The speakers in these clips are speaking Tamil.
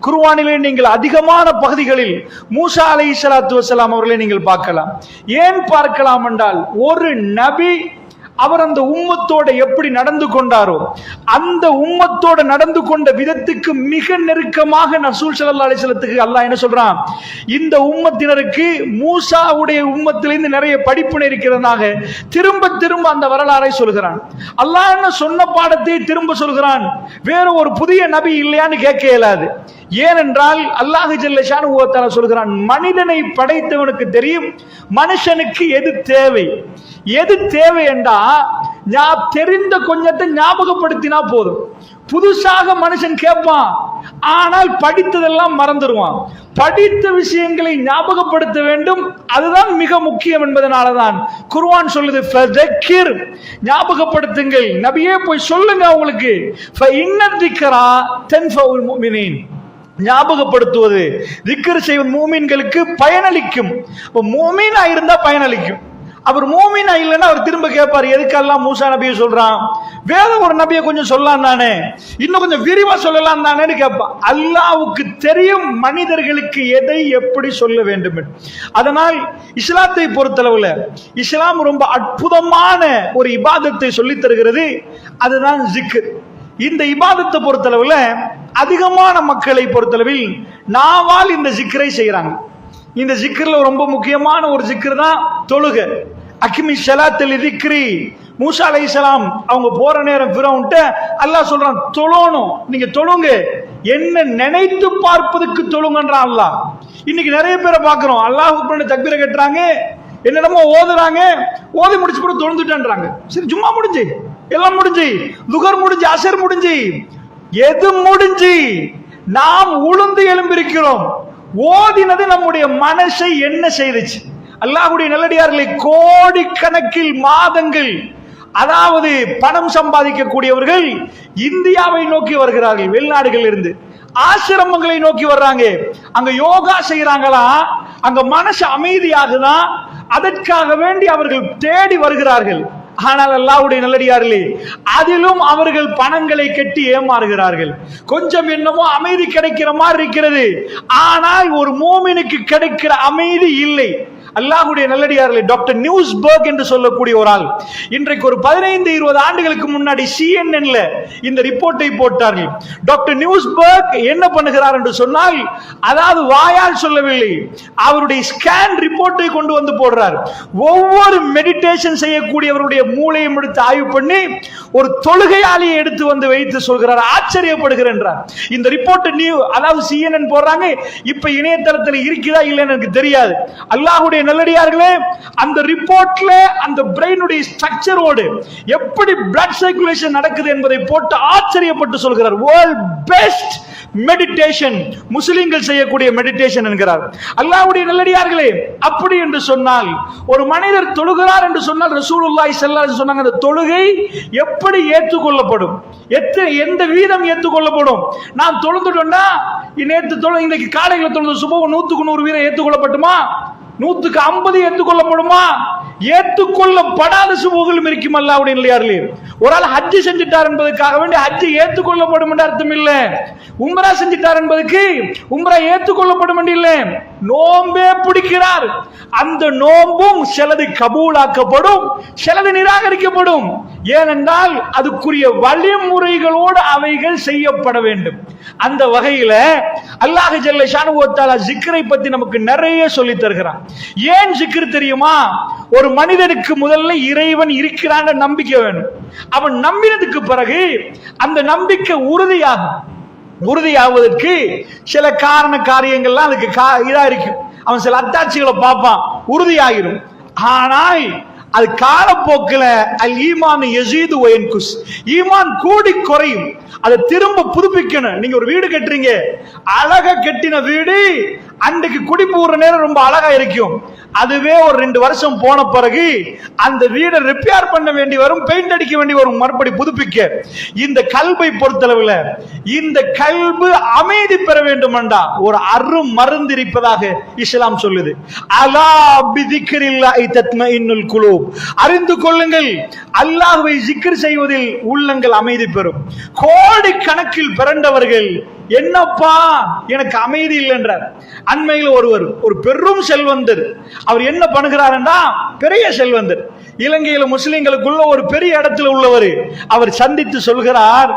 குர்ஆனிலே நீங்கள் அதிகமான பகுதிகளில் மூசா அலைஹிஸ்ஸலாத்து வஸலாம் அவர்களை நீங்கள் பார்க்கலாம். ஏன் பார்க்கலாம் என்றால், ஒரு நபி அவர் அந்த உம்மத்தோட எப்படி நடந்து கொண்டாரோ அந்த உம்மத்தோட நடந்து கொண்ட விதத்துக்கு மிக நெருக்கமாக ரசூல் ஸல்லல்லாஹு அலைஹி வஸல்லத்துக்கு அல்லாஹ் என்ன சொல்றான், இந்த உம்மத்தினருக்கு மூசாவுடைய உம்மத்திலிருந்து நிறைய படிப்பினை இருக்கிறதாக திரும்ப திரும்ப அந்த வரலாறை சொல்கிறான். அல்லாஹ் என்ன சொன்ன பாடத்தை திரும்ப சொல்கிறான். வேற ஒரு புதிய நபி இல்லையான்னு கேட்க இயலாது. ஏனென்றால் அல்லாஹ் ஜல்ல ஷானுஹு வ தஆலா சொல்கிறான், மனிதனை படைத்தவனுக்கு தெரியும் மனுஷனுக்கு எது தேவை. எது தேவை என்றா தெரிந்த கொஞ்சத்தை ஞாபகப்படுத்தினா போதும். புதுசாக மனுஷன் கேட்பான், ஆனால் படித்ததெல்லாம் மறந்துடுவான். படித்த விஷயங்களை ஞாபகப்படுத்த வேண்டும், அதுதான் மிக முக்கியம் என்பதனாலதான் குர்ஆன் சொல்லுது, ஃபதக்கிர், ஞாபகப்படுத்துங்கள் நபியே, போய் சொல்லுங்க அவங்களுக்கு. ஃபஇன்ன திக்ரா தன்ஃபஉல் முஃமினீன், ஞாபகப்படுத்துவது திக்ர் செய்வது மூமின்களுக்கு பயனளிக்கும். மூமினா இருந்தா பயனளிக்கும். அவர் மூமினா இல்லைன்னா அவர் திரும்ப கேட்பார், எதுக்கெல்லாம் மூசா நபியை சொல்றான், வேற ஒரு நபியை கொஞ்சம் சொல்லலாம் தானே, இன்னும் கொஞ்சம் விரிவா சொல்லலாம் தானேன்னு கேட்பான். அல்லாஹ்வுக்கு தெரியும் மனிதர்களுக்கு எதை எப்படி சொல்ல வேண்டும். அதனால் இஸ்லாத்தை பொறுத்தளவுல இஸ்லாம் ரொம்ப அற்புதமான ஒரு இபாதத்தை சொல்லி தருகிறது, அதுதான் ஜிக்ர். இந்த இபாதத்தை பொறுத்தளவுல அதிகமான மக்களை பொறுத்தளவில் நாவால் இந்த ஜிக்ரை செய்யறாங்க. இந்த ஜிக்ர்ல ரொம்ப முக்கியமான ஒரு ஜிக்ர் தான் தொழுகை. அகிமி ஸலாத்த லிக்ரி, மூசா அலைஹிஸ்ஸலாம் அவங்க போற நேரம் ஃபிரௌன்ட்ட அல்லாஹ் சொல்றான், தொழணும், நீங்க தொழுங்க, என்ன நினைத்து பார்ப்பதற்கு தொழுங்கன்றான் அல்லாஹ். இன்னைக்கு நிறைய பேரை பார்க்கிறோம், அல்லாஹ் அக்பர் தக்பீரை கட்டுறாங்க, என்னென்னமோ ஓதுறாங்க, ஓதி முடிச்சு பிறகு தொழுந்துட்டேன்றாங்க. சரி, ஜும்மா முடிஞ்சு, எல்லாம் முடிஞ்சு, லுகர் முடிஞ்சு, அசர் முடிஞ்சு, எது முடிஞ்சு, நாம் உளுந்து எழும்பிருக்கிறோம். ஓதினது நம்முடைய மனசை என்ன செய்துச்சு? அல்லாஹ்வுடைய நல்லடியார்களை கோடிக்கணக்கில் மாதங்கள், அதாவது பணம் சம்பாதிக்கக்கூடியவர்கள் இந்தியாவை நோக்கி வருகிறார்கள். வெளிநாடுகளில் இருந்து ஆசிரமங்களை நோக்கி வர்றாங்க. அங்க யோகா செய்யறாங்களா, அங்க மனசு அமைதியாகுதான், அதற்காக வேண்டி அவர்கள் தேடி வருகிறார்கள். ஆனால் அல்லாஹ்வுடைய நல்லடியார்களே, அதிலும் அவர்கள் பணங்களை கட்டி ஏமாறுகிறார்கள். கொஞ்சம் என்னமோ அமைதி கிடைக்கிற மாதிரி இருக்கிறது, ஆனால் ஒரு மூமினுக்கு கிடைக்கிற அமைதி இல்லை. அல்லாஹ்வுடைய நல்லடியார்களே, டாக்டர் நியூஸ்பர்க் என்று சொல்லக்கூடிய ஒரு ஆள் இன்றைக்கு ஒரு 15-20 ஆண்டுகளுக்கு முன்னாடி CNN இந்த ரிப்போர்ட்டை போட்டார்கள். டாக்டர் நியூஸ்பர்க் என்ன பண்ணுகிறார் என்று சொன்னால், அதாவது வாயால் சொல்லவில்லை, அவருடைய ஸ்கேன் ரிப்போர்ட்டை கொண்டு வந்து போடுறார். ஒவ்வொரு மெடிடேஷன் செய்யக்கூடியவருடைய மூளையும் எடுத்து ஆய்வு பண்ணி ஒரு தொழுகையாளியை எடுத்து வந்து வைத்து சொல்கிறார், ஆச்சரியப்படுகிறேன். இந்த ரிப்போர்ட் அதாவது CNN போடுறாங்க. இப்ப இணையதளத்தில் இருக்குதா இல்லைன்னு எனக்கு தெரியாது. அல்லாஹ்வுடைய நல்லடியார்களே, அந்த ரிப்போர்ட்ல அந்த பிரெயினுடைய ஸ்ட்ரக்சரோடு எப்படி பிளட் சர்க்குலேஷன் நடக்குது என்பதை போட்டு ஆச்சரியப்பட்டு சொல்கிறார், வேர்ல்ட் பெஸ்ட் மெடிடேஷன், முஸ்லிம்கள் செய்யக்கூடிய மெடிடேஷன் என்கிறார். அல்லாஹ்வுடைய நல்லடியார்களே, அப்படி என்று சொன்னால் ஒரு மனிதர் தொழுகிறார் என்று சொன்னால் ரசூலுல்லாஹி ஸல்லல்லாஹு அலைஹி வஸல்லம் சொன்னாங்க, அந்த தொழுகை எப்படி ஏற்றுக்கொள்ளப்படும், எந்த வீதம் ஏற்றுக்கொள்ளப்படும்? நான் தொழுந்துட்டோம்னா, இன்னைக்கு காலையில் தொழுது சுபஹ் 100க்கு 100 வீதம் ஏற்றுக்கொள்ளப்பட்டுமா? 100க்கு 50 ஏற்றுக்கொள்ளப்படுமா? ஏற்றுக்கொள்ளப்படாத சுபஹ்களும் இருக்கும். அல்லாஹ்வுடைய நல்லடியார்களே, ஒரு ஆள் ஹஜ் செஞ்சிட்டார் என்பதற்காக வேண்டி ஹஜ் ஏற்றுக்கொள்ளப்படும் என்று அர்த்தம் இல்லை. உம்ரா செஞ்சிட்டார் என்பதற்கு உம்ரா ஏற்றுக்கொள்ளப்படும் என்று இல்லை. நோம்பே பிடிக்கிறார், அந்த நோம்பும் சிலது கபூலாக்கப்படும், சிலது நிராகரிக்கப்படும். ஏனென்றால் அதுக்குரிய வழிமுறைகளோடு அவைகள் செய்யப்பட வேண்டும். அந்த வகையில அல்லாஹ் ஜல்ல ஷானுஹு வ தஆலா ஜிக்ரை பத்தி நமக்கு நிறைய சொல்லி தருகிறான். ஏன் ஜிக்ர் தெரியுமா? ஒரு மனிதனுக்கு முதல்ல இறைவன் இருக்கிறான் நம்பிக்கை வேணும். அவன் நம்பினதுக்கு பிறகு அந்த நம்பிக்கை உறுதியாவதற்கு சில காரியங்கள்லாம் அதுக்கு இதா இருக்கும். அவன் சில அத்தாட்சிகளை பார்ப்பான், உறுதியாகிடும். ஆனால் அது காலப்போக்கில் அல் ஈமான் யஸீது வ யன்குஸ், ஈமான் கூடி குறையும். அதை திரும்ப புதுப்பிக்கணும். நீங்க ஒரு வீடு கட்டுறீங்க, அழகா கட்டின வீடு அன்றைக்கு குடி போடுற நேரம் ரொம்ப அழகா இருக்கும். அதுவே ஒரு 2 வருஷம் போன பிறகு அந்த வீடை ரிப்பேர் பண்ண வேண்டி வரும், பெயிண்ட் அடிக்க வேண்டி வரும், மறுபடி புதுப்பிக்க. இந்த கல்வை பொறுத்தளவுல இந்த கல்பு அமைதி பெற வேண்டும் என்றா ஒரு அரும் மருந்து இருப்பதாக இஸ்லாம் சொல்லுது. அலா பிதிக்ரில்லாஹி தத்மஇன்னுல் குலூப், அறிந்து கொள்ளுங்கள், அல்லாஹ்வை ஜிக்ர் செய்வதில் உள்ளங்கள் அமைதி பெறும். கோடி கணக்கில் பிறந்தவர்கள் என்னப்பா எனக்கு அமைதி இல்லை என்றார். அண்மையில் ஒருவர், ஒரு பெரும் செல்வந்தர், அவர் என்ன பண்ணுகிறார்னா பெரிய செல்வந்தர், இலங்கையில முஸ்லிம்களுக்குள்ள ஒரு பெரிய இடத்துல உள்ளவர், அவர் சந்தித்து சொல்கிறார்,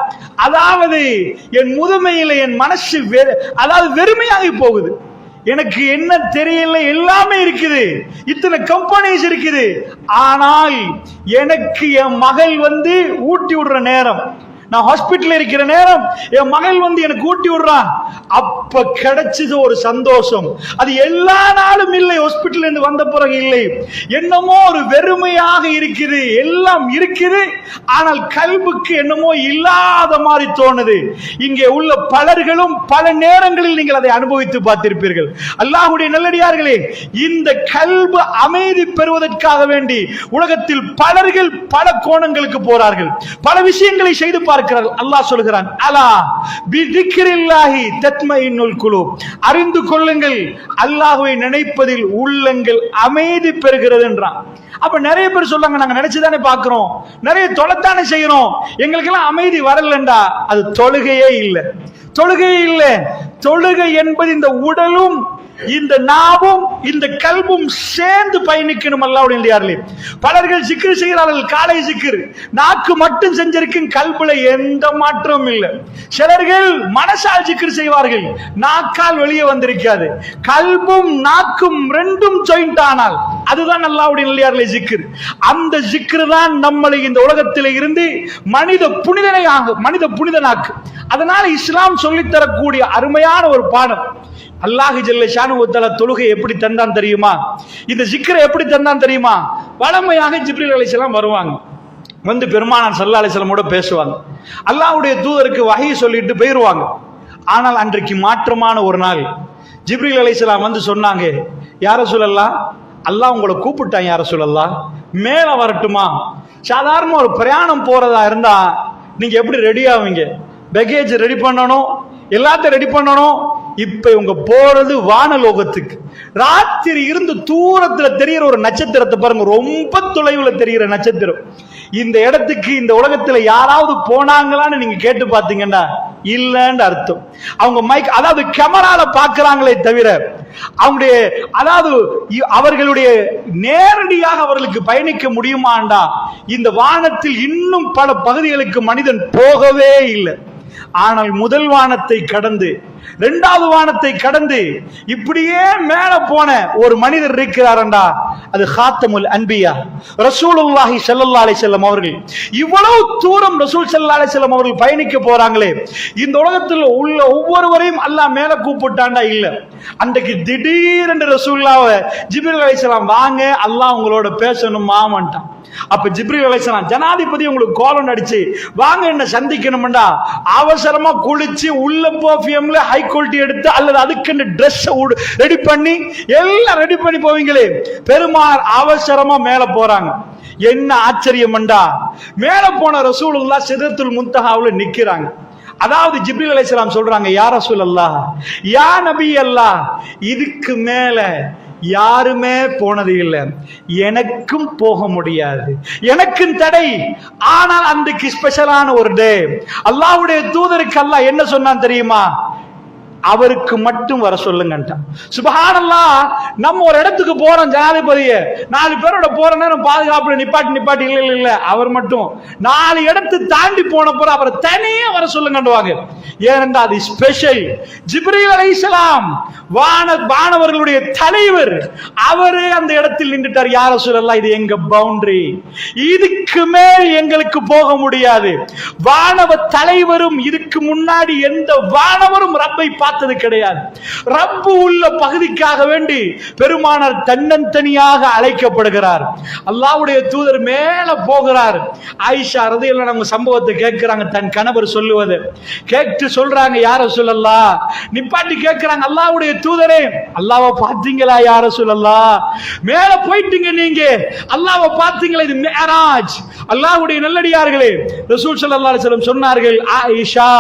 அதாவது என் முதுமையில என் மனசு அதாவது வெறுமையாகி போகுது, எனக்கு என்ன தெரியல, எல்லாமே இருக்குது, இத்தனை கம்பெனிஸ் இருக்குது, ஆனால் எனக்கு என் மகள் ஊட்டி விடுற நேரம், நான் ஹாஸ்பிட்டல் இருக்கிற நேரம் என் மகள் எனக்கு ஊட்டி விடுறான், அப்ப கிடைச்சது ஒரு சந்தோஷம். அது எல்லா நாளும் இல்லை, ஹாஸ்பிட்டல் இருந்து வந்த பிறகு இல்லை. என்னமோ ஒரு வெறுமையாக இருக்குது, எல்லாம் இருக்குது, ஆனால் கல்புக்கு என்னமோ இல்லாத மாதிரி தோணுது. இங்கே உள்ள பலர்களும் பல நேரங்களில் நீங்கள் அதை அனுபவித்து பார்த்திருப்பீர்கள். அல்லாஹ்வுடைய நல்லடியார்களே, இந்த கல்பு அமைதி பெறுவதற்காக வேண்டி உலகத்தில் பலர்கள் பல கோணங்களுக்கு போறார்கள், பல விஷயங்களை செய்து பார்க்கிறார்கள். அல்லாஹ் சொல்கிறான், அலா பிதிக்ரில்லாஹி தத்மஇன்னுல் குலூப், அறிந்து கொள்ளுங்கள், அல்லாஹ்வை நினைப்பதில் உள்ளங்கள் அமைதி பெறுகிறது என்றான். அப்ப நிறைய பேர் சொல்றாங்க, நாங்க நினைச்சுதானே பார்க்கிறோம், நிறைய தொலைத்தானே செய்யறோம், எங்களுக்கு எல்லாம் அமைதி வரலண்டா அது தொழுகையே இல்லை. தொழுகையே இல்லை. தொழுகை என்பது இந்த உடலும் இந்த நாவும் இந்த கல்பும் சேர்ந்து பயணிக்கணும். அல்லாஹ்வுடைய நல்லடியார்களே, பலர்கள் ஜிக்ர் செய்கிறார்கள், காலை ஜிக்ர் நாக்கு மட்டும் செஞ்சிருக்கும், கல்புல எந்த மாற்றமும் இல்லை. சிலர்கள் மனசால் ஜிக்ர் செய்வார்கள், நாக்கால் வெளியே வந்திருக்காது. கல்பும் நாக்கும் ரெண்டும் ஜாயிண்ட் ஆனால் அதுதான் அல்லாஹ்வுடைய நல்லடியார்களே ஜிக்ர். அந்த ஜிக்ர் தான் நம்மளை இந்த உலகத்திலே இருந்து மனித புனிதனாக்கு. அதனால இஸ்லாம் சொல்லித்தரக்கூடிய அருமையான ஒரு பாடம். அல்லாஹ் ஜல்ல ஷானஹு வ தஆலா தொழுகை எப்படி தந்தான் தெரியுமா, இந்த ஜிக்ரை எப்படி தந்தான் தெரியுமா? வளமையாக ஜிப்ரீல் அலைஹிஸ்ஸலாம் வருவாங்க, பெருமானார் ஸல்லல்லாஹு அலைஹி வஸல்லமோட பேசுவாங்க, அல்லாஹ்வுடைய தூதருக்கு வஹி சொல்லிட்டு போயிருவாங்க. ஆனால் அன்றைக்கு மாற்றமான ஒரு நாள் ஜிப்ரீல் அலைஹிஸ்ஸலாம் சொன்னாங்க, யா ரசூலல்லாஹ், அல்லாஹ் உங்களை கூப்பிட்டான், யா ரசூலல்லாஹ் மேல வரட்டுமா? சாதாரண ஒரு பிரயாணம் போறதா இருந்தா நீங்க எப்படி ரெடி ஆவீங்க? பேக்கேஜ் ரெடி பண்ணணும், எல்லாத்தையும் ரெடி பண்ணணும். இப்ப இவங்க போறது வானலோகத்துக்கு. ராத்திரி இருந்து தூரத்துல தெரிகிற ஒரு நட்சத்திரத்தை பாருங்க, ரொம்ப தொலைவுல தெரிகிற நட்சத்திரம். இந்த இடத்துக்கு இந்த உலகத்துல யாராவது போனாங்களான்னு நீங்க கேட்டு பாத்தீங்கன்னா இல்லன்னு அர்த்தம். அவங்க அதாவது கேமரால பாக்குறாங்களே தவிர அவங்களுடைய அவர்களுடைய நேரடியாக அவர்களுக்கு பயணிக்க முடியுமாண்டா இந்த வானத்தில் இன்னும் பல பகுதிகளுக்கு மனிதன் போகவே இல்லை. ஆனால் முதல் வானத்தை கடந்து 2வது வானத்தை கடந்து இப்படியே மேல போன ஒரு மனிதர் இருக்கிறாரண்டா, அது காத்தமுல் அன்பியா ரசூலுல்லாஹி ஸல்லல்லாஹு அலைஹி வஸல்லம் அவர்கள். இவ்வளவு தூரம் ரசூல் ஸல்லல்லாஹு அலைஹி வஸல்லம் அவர்கள் பயணிக்க போறாங்களே, இந்த உலகத்தில் உள்ள ஒவ்வொருவரையும் அல்லாஹ் மேல கூப்பிட்டாண்டா இல்ல. அன்றைக்கு திடீரென்று ரசூலுல்லாஹ் ஜிப்ரீல் அலைஹிஸ்ஸலாம் வாங்க, அல்லாஹ் உங்களோட பேசணுமான்ட்டான். அப்ப ஜிப்ரீல் அலைஹிஸ்ஸலாம் ஜனாதிபதி உங்களுக்கு கோலம் அடிச்சு வாங்க என்ன சந்திக்கணும்டா, அவசரமா குளிச்சு உள்ள பெர்ஃபியூம்ல ஹை குவாலிட்டி எடுத்து அல்லது அதுக்கு ட்ரெஸ் ரெடி பண்ணி எல்லாம் ரெடி பண்ணி போவீங்களே, பெருமாள் அவசரமா மேல போறாங்க. என்ன ஆச்சரியம்டா, மேல போன ரசூலுல்லாஹ் சிதறத்துல் முன்தஹாவுல நிக்கிறாங்க. அதாவது ஜிப்ரீல் அலைஹிஸ்ஸலாம் சொல்றாங்க, யா ரசூலல்லாஹ், யா நபி அல்லாஹ், இதுக்கு மேல யாருமே போனது இல்லை, எனக்கும் போக முடியாது, எனக்கும் தடை. ஆனால் அன்றைக்கு ஸ்பெஷலான ஒரு டே. அல்லாஹ்வுடைய தூதருக்கு அல்லாஹ் என்ன சொன்னான் தெரியுமா? அவருக்கு மட்டும் வர சொல்லுங்கன்ட்டான். சுப்ஹானல்லாஹ், நம்ம ஒரு இடத்துக்கு போறோம், ஜனாதிபதிய 4 பேரோட போற நேரம் பாதுகாப்புல நிப்பாட்டி இல்ல அவர் மட்டும் 4 இடத்து தாண்டி போனப்போ அவரை தனியே வர சொல்லுங்கன்னுவாங்க. ஏனென்றா அது ஸ்பெஷல். ஜிப்ரீல் அலைஹிஸ்ஸலாம் வானவர்களுடைய தலைவர், அவரு அந்த இடத்தில் நின்றுட்டார். யா ரசூலல்லாஹ், இது எங்க பவுண்டரி, இதுக்கு மேல் எங்களுக்கு போக முடியாது. வானவ தலைவரும் இதுக்கு முன்னாடி எந்த வானவரும் ரப்பை பார்த்தது கிடையாது. ரப்பு உள்ள பகுதிக்காக வேண்டி பெருமானார் தன்னந்தனியாக அழைக்கப்படுகிறார். அல்லாஹ்வுடைய தூதர் மேல போகிறார். ஆயிஷா ரலியல்லாஹு அன்ஹா சம்பவத்தை கேட்கிறாங்க, தன் கணவர் சொல்லுவது கேட்டு சொல்றாங்க, யா ரசூலல்லாஹ், நிப்பாட்டி கேட்கிறாங்க, அல்லாஹ்வுடைய தூதரே, அல்லாஹ்வை பாத்தீங்களா யா ரசூலல்லாஹ்? மேல போயிட்டீங்க நீங்க, அல்லாஹ்வை பாத்தீங்களா? இது மிஅராஜ். அல்லாஹ்வுடைய நல்லடியார்களே, ரசூல் ஸல்லல்லாஹு அலைஹி வஸல்லம் சொன்னார்கள், ஆயிஷா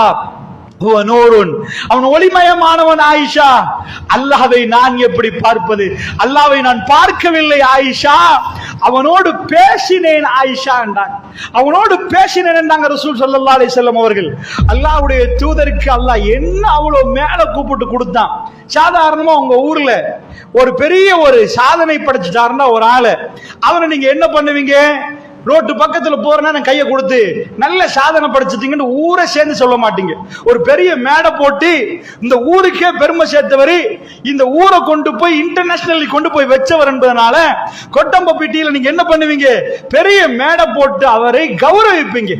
அவன் ஒளிமயமானவன் ஆயிஷா, அல்லாஹ்வை நான் எப்படி பார்ப்பது? அல்லாஹ்வை நான் பார்க்கவில்லை ஆயிஷா, அவனோடு பேசினேன் ஆயிஷா என்றான். அவனோடு பேசினேன் என்றாங்க ரசூல் ஸல்லல்லாஹு அலைஹி வஸல்லம் அவர்கள். அல்லாஹ்வுடைய தூதருக்கு அல்லாஹ் என்ன அவ்வளவு மேல கூப்பிட்டு கொடுத்தான். சாதாரணமா உங்க ஊர்ல ஒரு பெரிய ஒரு சாதனை படைச்சிட்டாருன்னா ஒரு ஆளு, அவனை நீங்க என்ன பண்ணுவீங்க? ரோட்டு பக்கத்துல போறேன்னா கையை கொடுத்து நல்ல சாதனை படைச்சிட்டீங்கன்னு ஊரை சேர்ந்து சொல்ல மாட்டீங்க. ஒரு பெரிய மேடை போட்டு இந்த ஊருக்கே பெருமை சேர்த்தவர், இந்த ஊரை கொண்டு போய் இன்டர்நேஷனல் கொண்டு போய் வச்சவர் என்பதனால கொட்டம்பட்டியில நீங்க என்ன பண்ணுவீங்க? பெரிய மேடை போட்டு அவரை கௌரவிப்பீங்க.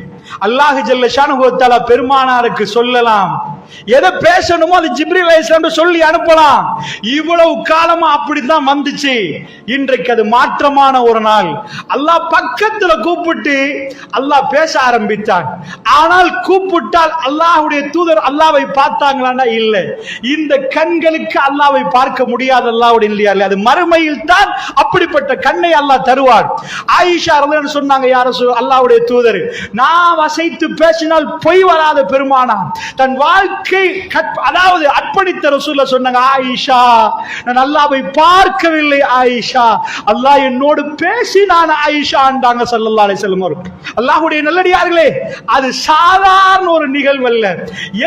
அல்லாஹ் ஜல்ல ஷானஹு வ தஆலா பெருமானாருக்கு சொல்லலாம், எதை பேசணுமோ அது ஜிப்ரீல் அலைஹிஸ்ஸலாம் சொல்லி அனுப்பலாம். இவ்வளவு காலமா அப்படித்தான் வந்துச்சு. இன்றைக்கு அது மாற்றமான ஒரு நாள். அல்லாஹ் பக்கத்துல கூப்பிட்டு அல்லாஹ் பேச ஆரம்பித்தான். ஆனால் கூப்பிட்டால் அல்லாஹ்வுடைய தூதர் அல்லாஹ்வை பார்த்தாங்களா? இல்லை. இந்த கண்களுக்கு அல்லாஹ்வை பார்க்க முடியாது. அல்லாஹ்வுடைய இல்லையா, அது மறுமையில் தான் அப்படிப்பட்ட கண்ணை அல்லாஹ் தருவார். ஆயிஷா ரலியல்லாஹு சொன்னாங்க, யா ரசூல் அல்லாஹ்வுடைய தூதர், நான் வசைத்து பேசினால் பொய் வராத பெருமானார் தன் வாழ்க்கை அதாவது அர்ப்பணித்த ரசூலுல்லாஹ் சொன்னாங்க, ஆயிஷா நான் அல்லாஹ்வை பார்க்கவில்லை ஆயிஷா, அல்லாஹ் என்னோடு பேசினான் ஆயிஷா என்றாங்க ஸல்லல்லாஹு அலைஹி வஸல்லம் அவர்கள். அல்லாஹ்வுடைய நல்லடியார்களே, அது சாதாரண ஒரு நிகழ்வு அல்ல.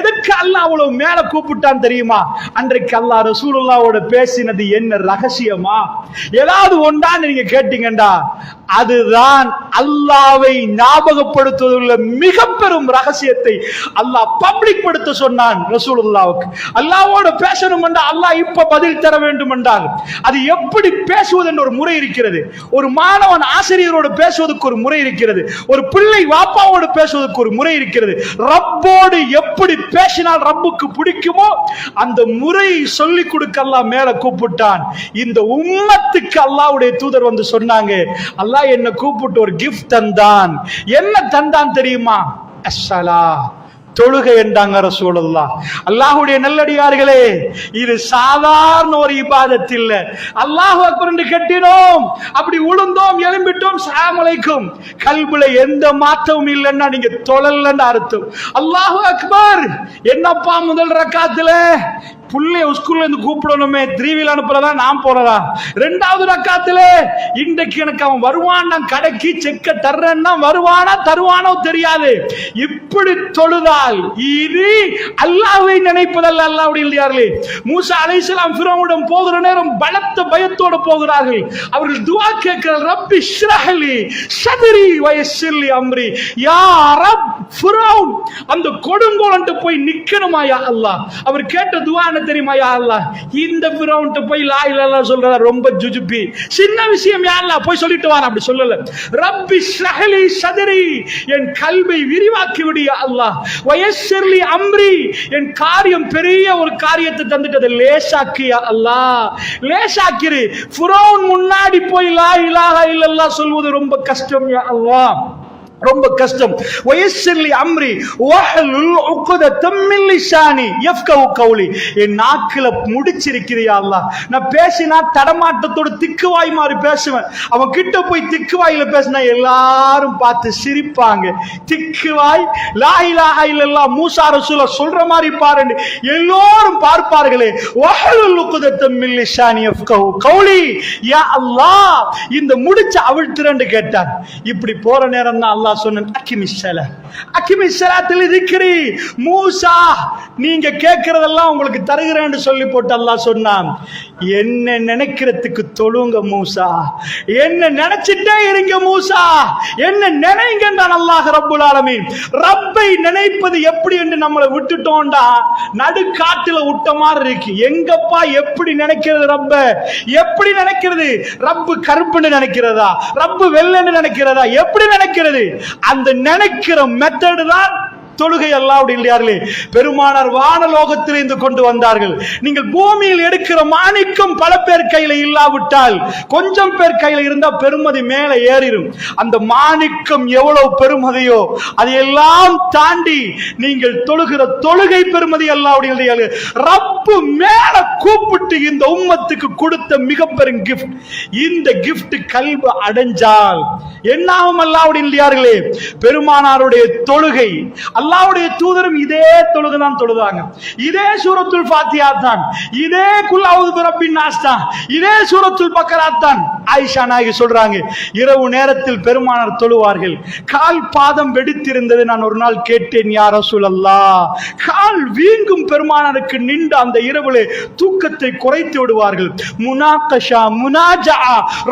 எதுக்கு அல்லாஹ் அவ்வளவு மேல கூப்பிட்டான் தெரியுமா? அன்றைக்கு அல்லாஹ் ரசூலுல்லாஹ்வோட பேசினது என்ன ரகசியமா? ஏதாவது ஒன்றான்னு நீங்க கேட்டீங்கடா, அதுதான் அல்லாஹ்வை ஞாபகப்படுத்துவதுள்ள மிக பெரும் ரகசியத்தை அல்லாஹ் பப்ளிக் படுத்த சொன்னான் ரசூலுல்லாஹ்வுக்கு. அல்லாஹ்வோடு பேசணும் என்றால் அல்லாஹ் இப்ப பதில் தர வேண்டும் என்றால் அது எப்படி பேசுவது என்ற ஒரு முறை இருக்கிறது. ஒரு மாணவன் ஆசிரியரோடு பேசுவதற்கு ஒரு முறை இருக்கிறது. ஒரு பிள்ளை வாப்பாவோடு பேசுவதற்கு ஒரு முறை இருக்கிறது. ரப்போடு எப்படி பேசினால் ரப்புக்கு பிடிக்குமோ அந்த முறையை சொல்லிக் கொடுக்க அல்லாஹ் மேல கூப்பிட்டான். இந்த உம்மத்துக்கு அல்லாஹ்வுடைய தூதர் வந்து சொன்னாங்க, அல்லாஹ் என்ன கூப்பிட்டு ஒரு கிஃப்ட் தந்தான். என்ன தந்தான் தெரியுமா? அஸ்ஸலா, தொழுகை என்றாங்க ரசூலுல்லாஹ். அல்லாஹ்வுடைய நல்லடியார்களே, இது சாதாரண ஒரு இபாதத் இல்ல. அல்லாஹ் அக்பர் என்று கட்டினோம், அப்படி உளுந்தோம், எழும்பிட்டோம், ஸலாம் அலைக்கும், கல்புல எந்த மாற்றமும் இல்லைன்னா நீங்க தொழலன்னு அர்த்தம். அல்லாஹ் அக்பர். என்னப்பா முதல் ரக்காத்துல புள்ளைய ஸ்கூல்ல இருந்து கூப்பிடணுமே, த்ரீவில் அனுப்புறதா நான் போறதா? ரெண்டாவது ரக்காத்துல இன்றைக்கு எனக்கு அவன் வருவான், நான் கடைக்கு செக்க தர்றேன்னா வருவானா தருவானோ தெரியாது. இப்படி தொழுதால் இது அல்லாஹ்வை நினைப்பதல்ல. அல்லாஹ்வுடைய இல்லையார்களே, மூசா அலைஹிஸ்ஸலாம் ஃபிரௌனிடம் போகிற நேரம் பலத்த பயத்தோடு போகிறார்கள். அவர்கள் துஆ கேட்கிறார்கள், ரப்பி ஷ்ரஹ்லி ஸத்ரி வ யஸ்ஸிர்லி அம்ரி. யா ரப், ஃபிரௌன் அந்த கொடுங்கோலன்ட்டு போய் நிக்கணுமா யா அல்லாஹ்? அவர் கேட்ட துஆ தெரியுமா? யா அல்லாஹ், இந்த ஃபிரௌன்ட்ட போய் லா இலாஹ இல்லல்லாஹ் சொல்றத ரொம்ப ஜுஜுபி, சின்ன விஷயம் யா அல்லாஹ், போய் சொல்லிட்டு வா. அப்படி சொல்லல. ரப்பி ஷ்ரஹ்லி ஸத்ரி, என் கல்வை விரிவாக்கி விடு யா அல்லாஹ். வயஸ்ஸிர்லி அம்ரி, என் காரியம் பெரிய ஒரு காரியத்தை தந்துட்டது லேசாக்கி யா அல்லாஹ், லேசாக்கிரு. ஃபிரௌன் முன்னாடி போய் லா இலாஹ இல்லல்லாஹ் சொல்வது ரொம்ப கஷ்டம் யா அல்லாஹ், ரொம்ப கஷ்டம். வயஸ்ஸிர்லி அம்ரி வஹ்லுல் உக்தத்தம் மின் லிசானி யஃப்கஹு கௌலி, என் நாக்குல முடிச்சிருக்கிறியா அல்லாஹ். நான் பேசினா தடமாட்டத்தோட திக்குவாய் மாதிரி பேசுவேன். அவன் கிட்ட போய் திக்குவாயில பேசினா எல்லாரும் பார்த்து சிரிப்பாங்க. திக்குவாய் லா இலாஹ இல்லல்லாஹ் மூசா ரசூலுல்லாஹ் சொல்ற மாதிரி பாருங்க, எல்லோரும் பார்ப்பார்களே. வஹ்லுல் உக்தத்தம் மின் லிசானி யஃப்கஹு கௌலி, யா அல்லாஹ் இந்த முடிச்ச அவிழ்த்துறன்னு கேட்டான். இப்படி போற நேரம் தான் அல்லாஹ் சொன்னான், அக்கிமிஸ்ஸலாத்தில் திக்ரி, மூசா நீங்க கேட்கிறதெல்லாம் உங்களுக்கு தருகிறேன்னு சொல்லி போட்டு அல்லாஹ் சொன்னான், என்ன நினைக்கிறதுக்கு தொழுங்க மூசா, என்ன நினைச்சிட்டே இருங்க மூசா, என்ன நினைங்கன்றான் அல்லாஹ் ரப்புல் ஆலமீன். ரப்பை நினைப்பது எப்படி என்று நம்மளை விட்டுட்டோம்டா நடுக்காட்டுல விட்ட மாதிரி இருக்கு. எங்கப்பா எப்படி நினைக்கிறது? ரப்ப எப்படி நினைக்கிறது? ரப்பு கருப்புன்னு நினைக்கிறதா? ரப்பு வெள்ளைன்னு நினைக்கிறதா? எப்படி நினைக்கிறது? அந்த நினைக்கிற மெத்தட் தான் தொழுகை அல்லாஹ்வுடைய பெருமானார் வானலோகத்திலிருந்து கொண்டு வந்தார்கள். நீங்கள் பூமியில் எடுக்கிற மாணிக்கம் பல பேர் கையில இல்லாவிட்டால் கொஞ்சம் பேர் கையில இருந்தா பெருமதி மேல ஏறிடும். அந்த மாணிக்கம் எவ்வளவு பெருமதியோ அதையெல்லாம் தாண்டி நீங்கள் தொழுகிற தொழுகை பெருமதி அல்லாஹ்வுடைய ரப்பு மேல கூப்பிட்டு இந்த உம்மத்துக்கு கொடுத்த மிக பெரும் கிஃப்ட். இந்த கிஃப்ட் கல்வி அடைஞ்சால் என்னாகும் அல்லாஹ்வுடைய பெருமானாருடைய தொழுகை. அல்லாஹ்வுடைய தூதரும் இதே தொழுகை தான் தொழுதாங்க. இதே சூரத்துல் ஃபாத்திஹா தான், இதே குல் அஊது பிரப்பின் நாஸ் தான், இதே சூரத்துல் பக்கரா தான். ஆயிஷா நாயகி சொல்றாங்க, இரவு நேரத்தில் பெருமானார் தொழுவார்கள். கால் பாதம் வெடித்திருந்தது. நான் ஒரு நாள் கேட்டேன், யா ரசூலல்லாஹ், கால் வீங்கும் பெருமானாருக்கு நின்று அந்த இரவுல தூக்கத்தை குறைத்து விடுவார்கள். முனாகஷா முனாஜா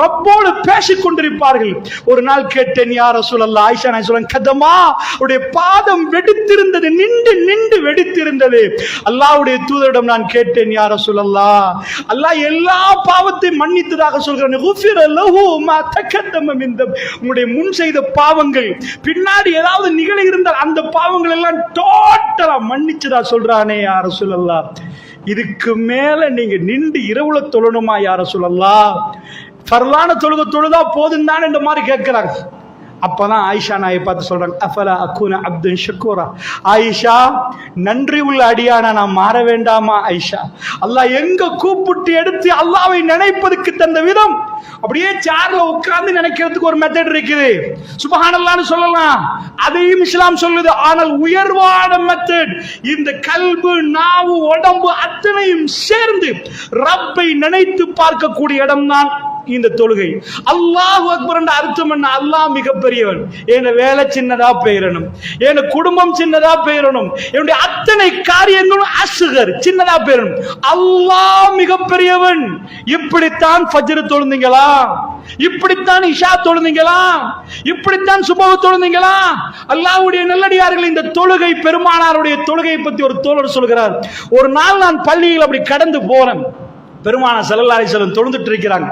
ரப்போடு பேசிக் கொண்டிருப்பார்கள். ஒரு நாள் கேட்டேன், யா ரசூலல்லாஹ், ஆயிஷா நாயகி சொல்றாங்க, கதமா உடைய பாதம் வெடித்திருந்தது, நின்று நின்று வெடித்திருந்தது. அல்லாஹ்வுடைய தூதரிடம் நான் கேட்டேன், யா ரசூலல்லாஹ், அல்லாஹ் எல்லா பாவத்தையும் மன்னித்ததாக சொல்கிறான். உங்களுடைய முன் செய்த பாவங்கள் பின்னாடி ஏதாவது நிகழ இருந்தால் அந்த பாவங்கள் எல்லாம் டோட்டலா மன்னிச்சதா சொல்றானே யா ரசூலல்லாஹ். இதுக்கு மேல நீங்க நின்று இரவுல தொழணுமா யா ரசூலல்லாஹ்? ஃபர்லான தொழுதா போதும் தான் இந்த மாதிரி கேட்கிறாங்க. அப்பதான் ஆயிஷா நாயை பார்த்து சொல்றாங்க, அஃபலா அகுன அப்துன் ஷக்கூரா, ஆயிஷா நன்றி உள்ள அடியானா நான் மாற வேண்டாமா? ஆயிஷா, அல்லாஹ் எங்க கூப்பிட்டு எடுத்து அல்லாஹ்வை நினைப்பதற்கு தந்த விதம், அப்படியே சேர்ல உட்கார்ந்து நினைக்கிறதுக்கு ஒரு மெத்தட் இருக்குது. சுப்ஹானல்லாஹ்னு சொல்லலாம், அதையும் இஸ்லாம் சொல்லுது. ஆனால் உயர்வான மெத்தட் இந்த கல்பு நாவு உடம்பு அத்தனையும் சேர்ந்து ரப்பை நினைத்து பார்க்கக்கூடிய இடம் தான் இந்த தொழுகை. அல்லாஹ் அக்பர் என்ற அர்த்தம் என்ன? அல்லாஹ் மிகப்பெரியவன், என் வேலை சின்னதா பெயரணும், என் குடும்பம் சின்னதா பெயரணும், என்னுடைய அத்தனை காரியங்களும் அஸ்கர் சின்னதா பெயரணும். அல்லாஹ் மிகப்பெரியவன். இப்படித்தான் ஃபஜ்ர் தொழுந்தீங்களா? இப்படித்தான் இஷா தொழுந்தீங்களா? இப்படித்தான் சுபஹ் தொழுந்தீங்களா? அல்லாஹ்வுடைய நல்லடியார்கள், இந்த தொழுகை பெருமானாருடைய தொழுகை பத்தி ஒரு தோழர் சொல்கிறார். ஒரு நாள் நான் பள்ளியில் அப்படி கடந்து போறேன். பெருமானார் ஸல்லல்லாஹு அலைஹி வஸல்லம் தொழுந்துட்டு இருக்கிறாங்க.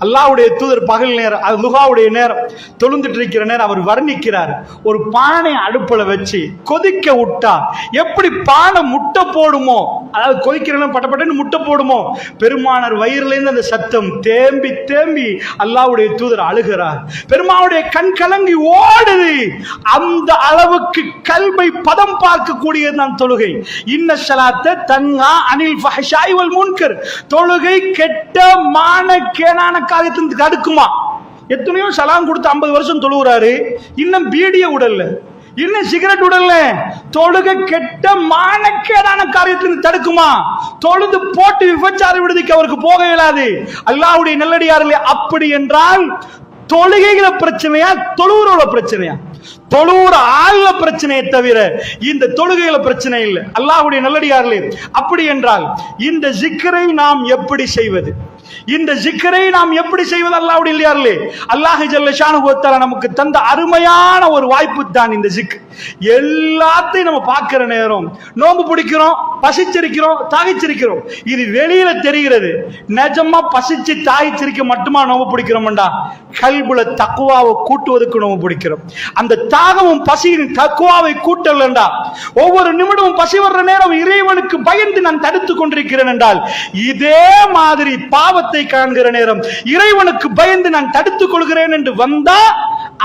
அல்லாஹ்வுடைய தூதர் பகல் நேரம், அது லுஹாவுடைய நேரம், தொழுந்துட்டு இருக்கிற நேரம் அவர் வர்ணிக்கிறார். ஒரு பானை அடுப்புல வச்சு கொதிக்க விட்டா எப்படி பானை முட்டை போடுமோ, அதாவது கொதிக்கிற பட்டப்பட்டு முட்டை போடுமோ, பெருமானார் வயிறுல இருந்து அந்த சத்தம் தேம்பி தேம்பி அல்லாஹ்வுடைய தூதர் அழுகிறார். பெருமானுடைய கண் கலங்கி ஓடுது. அந்த அளவுக்கு கல்வை பதம் பார்க்கக்கூடியது தான் தொழுகை. இன்ன ஸலாத்த தன்ஹா அனில் ஃபஹ்ஷாய் வல் முன்கர். தொழுகை கெட்ட மானக்கேடான காரியத்தை தடுக்குமா? எத்தனையோ சலாம் கொடுத்து 50 வருஷம் தொழுகிறாரு, இன்னும் பீடிய உடல்ல, இன்னும் சிகரெட் உடல்ல. தொழுகை கெட்ட மானக்கேடான காரியத்திலிருந்து தடுக்குமா? தொழுது போட்டு விபச்சார விடுதிக்கு அவருக்கு போக இயலாது. அல்லாஹ்வுடைய நல்லடியார்களே, அப்படி என்றால் தொழுகைகள பிரச்சனையா தொழுவுறோட பிரச்சனையா? தொழுவுற ஆள்ல பிரச்சனையை தவிர இந்த தொழுகைகள பிரச்சனை இல்லை. அல்லாஹ்வுடைய நல்லடியார்களே, அப்படி என்றால் இந்த ஜிக்ரை நாம் எப்படி செய்வது? இந்த ஜிக்ரை நாம் எப்படி செய்வது? அல்லாஹ்வுடைய நல்லடியார்களே, அல்லாஹ் ஜல்ல ஷானுஹு வ தஆலா நமக்கு தந்த அருமையான ஒரு வாய்ப்பு தான் இந்த ஜிக்ர். எல்லாத்தையும் நம்ம பார்க்கிற நேரம் நோன்பு பிடிக்கிறோம், பசிச்சிருக்கிறோம், தாகிச்சிருக்கிறோம். இது வெளியில தெரிகிறது. நிஜமா பசிச்சு தாகிச்சிருக்க மட்டுமா நோன்பு பிடிக்கிறோம்டா? கல்புல தக்வாவை கூட்டுவதற்கு நோன்பு பிடிக்கிறோம். அந்த தாகமும் பசியின் தக்வாவை கூட்டலண்டா, ஒவ்வொரு நிமிடமும் பசி வர்ற நேரம் இறைவனுக்கு பயந்து நான் தடுத்துக் கொண்டிருக்கிறேன் என்றால், இதே மாதிரி பாவத்தை காண்கிற நேரம் இறைவனுக்கு பயந்து நான் தடுத்துக் கொள்கிறேன் என்று வந்தா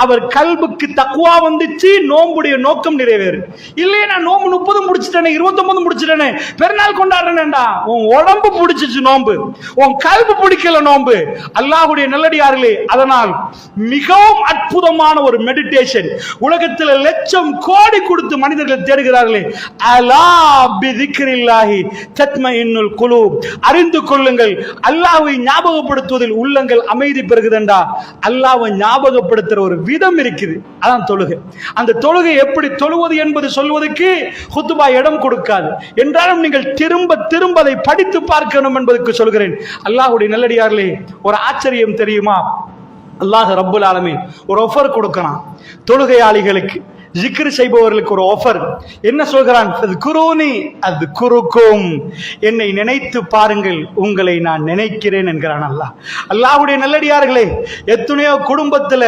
அவர் கல்புக்கு தக்வா வந்துச்சு, நோம்புடைய நோக்கம் நிறைவேறு. இல்லையே நான் நோம்பு 30 முடிச்சிட்டேனே, 29 முடிச்சிட்டேனே, பெருநாள் கொண்டாடுறேன்டா, உன் உடம்பு பிடிச்சிச்சு நோம்பு, உன் கல்பு பிடிக்கல நோம்பு. அல்லாஹ்வுடைய நல்லடியார்களே, அதனால் மிகவும் அற்புதமான ஒரு மெடிடேஷன் உலகத்தில் லட்சம் கோடி கொடுத்து மனிதர்கள் தேடுகிறார்களே, அலா பிதிக்ரில்லாஹி தத்மஇன்னுல் குலூப். அறிந்து கொள்ளுங்கள், அல்லாஹ்வை ஞாபகப்படுத்துவதில் உள்ளங்கள் அமைதி பெறுகிறதா? அல்லாஹ்வை ஞாபகப்படுத்துற ஒரு விதம் இருக்குது, அதான் தொழுகை. அந்த தொழுகை எப்படி தொழுவது என்பது சொல்வதற்கு ஹுத்பா இடம் கொடுக்காது. என்றாலும் நீங்கள் திரும்ப திரும்ப அதை படித்து பார்க்கணும் என்பதற்கு சொல்கிறேன். அல்லாஹ்வுடைய நல்லடியார்களே, ஒரு ஆச்சரியம் தெரியுமா? அல்லாஹ் ரப்புல் ஆலமீன் ஒரு ஆஃபர் கொடுக்கிறான் தொழுகையாளிகளுக்கு. ஜிக்ர் செய்பவர்களுக்கு ஒரு ஆஃபர். என்ன சொல்கிறான்? குருனி அது குருக்கும், என்னை நினைத்து பாருங்கள், உங்களை நான் நினைக்கிறேன் என்கிறான் அல்லாஹ். அல்லாஹ்வுடைய நல்லடியார்களே, எத்தனையோ குடும்பத்துல